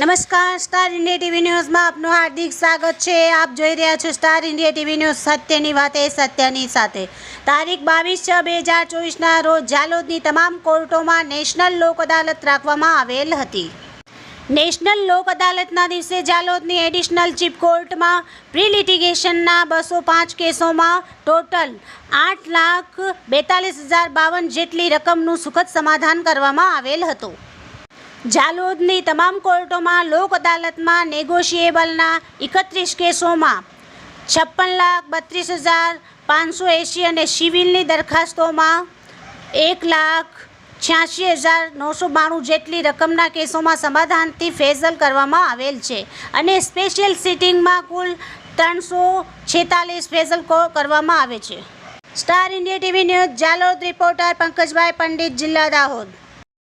નમસ્કાર, star India TV ન્યૂઝમાં આપનું હાર્દિક સ્વાગત છે। આપ જોઈ રહ્યા છો સ્ટાર ઇન્ડિયા ટીવી ન્યૂઝ, સત્યની વાતે સત્યની સાથે। તારીખ 22/6/2024ના રોજ જાલોદની તમામ કોર્ટોમાં નેશનલ લોક અદાલત રાખવામાં આવેલ હતી। નેશનલ લોક અદાલતના દિવસે જાલોદની એડિશનલ ચીફ કોર્ટમાં પ્રી લિટિગેશનના 205 કેસોમાં ટોટલ 8,42,052 જેટલી રકમનું સુખદ સમાધાન કરવામાં આવેલ હતું। જાલોદની તમામ કોર્ટોમાં લોક અદાલતમાં નેગોશિયેબલના 31 કેસોમાં 56,32,580 અને સિવિલની દરખાસ્તોમાં 1,86,992 જેટલી રકમના કેસોમાં સમાધાનથી ફેસલ કરવામાં આવેલ છે અને સ્પેશિયલ સિટિંગમાં કુલ 346 ફેસલ કરવામાં આવે છે। Star India TV news Jhalod reporter Pankajbhai Pandit, જિલ્લા દાહોદ।